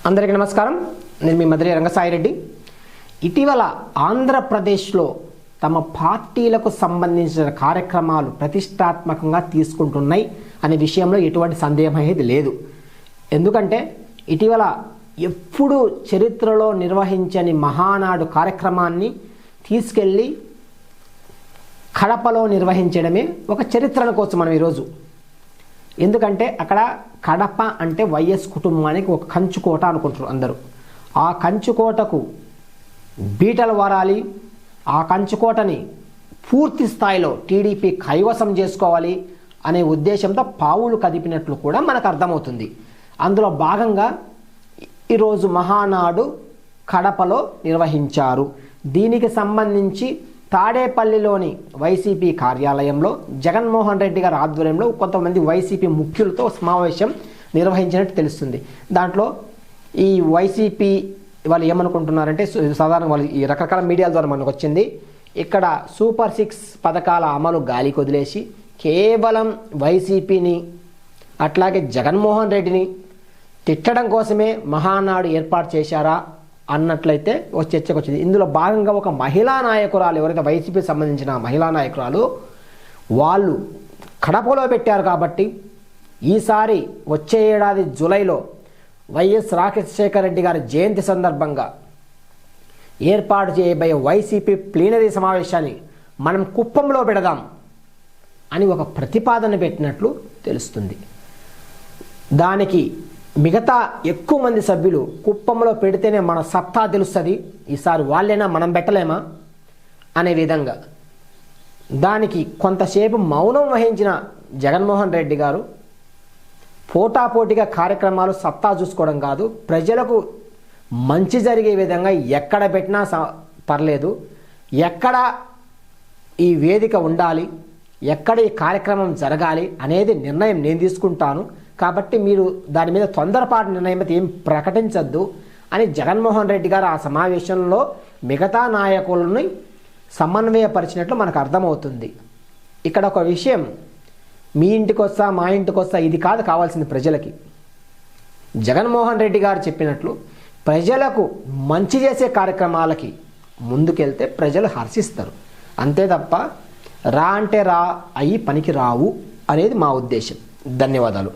అందరికీ నమస్కారం. నేను మీ మధురి రంగసాయి రెడ్డి. ఇటీవల ఆంధ్రప్రదేశ్లో తమ పార్టీలకు సంబంధించిన కార్యక్రమాలు ప్రతిష్టాత్మకంగా తీసుకుంటున్నాయి అనే విషయంలో ఎటువంటి సందేహం అనేది లేదు. ఎందుకంటే ఇటీవల ఎప్పుడు చరిత్రలో నిర్వహించని మహానాడు కార్యక్రమాన్ని తీసుకెళ్ళి కడపలో నిర్వహించడమే ఒక చరిత్రల కోసం మనం ఈరోజు. ఎందుకంటే అక్కడ కడప అంటే వైఎస్ కుటుంబానికి ఒక కంచుకోట అనుకుంటారు అందరూ. ఆ కంచుకోటకు బీటలు వారాలి, ఆ కంచుకోటని పూర్తి స్థాయిలో టీడీపీ కైవసం చేసుకోవాలి అనే ఉద్దేశంతో పావులు కదిపినట్లు కూడా మనకు అర్థమవుతుంది. అందులో భాగంగా ఈరోజు మహానాడు కడపలో నిర్వహించారు. దీనికి సంబంధించి తాడేపల్లిలోని వైసీపీ కార్యాలయంలో జగన్మోహన్ రెడ్డి గారి ఆధ్వర్యంలో కొంతమంది వైసీపీ ముఖ్యులతో సమావేశం నిర్వహించినట్టు తెలుస్తుంది. దాంట్లో ఈ వైసీపీ వాళ్ళు ఏమనుకుంటున్నారంటే, సాధారణ వాళ్ళు ఈ రకరకాల మీడియాల ద్వారా మనకు వచ్చింది, ఇక్కడ సూపర్ 6 పథకాల అమలు గాలికి వదిలేసి కేవలం వైసీపీని అట్లాగే జగన్మోహన్ రెడ్డిని తిట్టడం కోసమే మహానాడు ఏర్పాటు చేశారా అన్నట్లయితే ఒక చర్చకు వచ్చింది. ఇందులో భాగంగా ఒక మహిళా నాయకురాలు, ఎవరైతే వైసీపీకి సంబంధించిన మహిళా నాయకురాలు, వాళ్ళు కడపలో పెట్టారు కాబట్టి ఈసారి వచ్చే ఏడాది జూలైలో వైఎస్ రాజశేఖర రెడ్డి గారి జయంతి సందర్భంగా ఏర్పాటు చేయబోయే వైసీపీ ప్లీనరీ సమావేశాన్ని మనం కుప్పంలో పెడదాం అని ఒక ప్రతిపాదన పెట్టినట్లు తెలుస్తుంది. దానికి మిగతా ఎక్కువ మంది సభ్యులు కుప్పంలో పెడితేనే మన సత్తా తెలుస్తుంది, ఈసారి వాళ్ళైనా మనం పెట్టలేమా అనే విధంగా దానికి కొంతసేపు మౌనం వహించిన జగన్మోహన్ రెడ్డి గారు పోటాపోటీగా కార్యక్రమాలు సత్తా చూసుకోవడం కాదు, ప్రజలకు మంచి జరిగే విధంగా ఎక్కడ పెట్టినా పర్లేదు, ఎక్కడ ఈ వేదిక ఉండాలి, ఎక్కడ ఈ కార్యక్రమం జరగాలి అనేది నిర్ణయం నేను తీసుకుంటాను, కాబట్టి మీరు దాని మీద తొందరపాటు నిర్ణయం అయితే ఏం ప్రకటించద్దు అని జగన్మోహన్ రెడ్డి గారు ఆ సమావేశంలో మిగతా నాయకులని సమన్వయపరిచినట్లు మనకు అర్థమవుతుంది. ఇక్కడ ఒక విషయం, మీ ఇంటికి వస్తా మా ఇంటికి వస్తా ఇది కాదు కావాల్సింది ప్రజలకి. జగన్మోహన్ రెడ్డి గారు చెప్పినట్లు ప్రజలకు మంచి చేసే కార్యక్రమాలకి ముందుకెళ్తే ప్రజలు హర్షిస్తారు, అంతే తప్ప రా అంటే రా అయ్యి పనికి రావు అనేది మా ఉద్దేశం. ధన్యవాదాలు.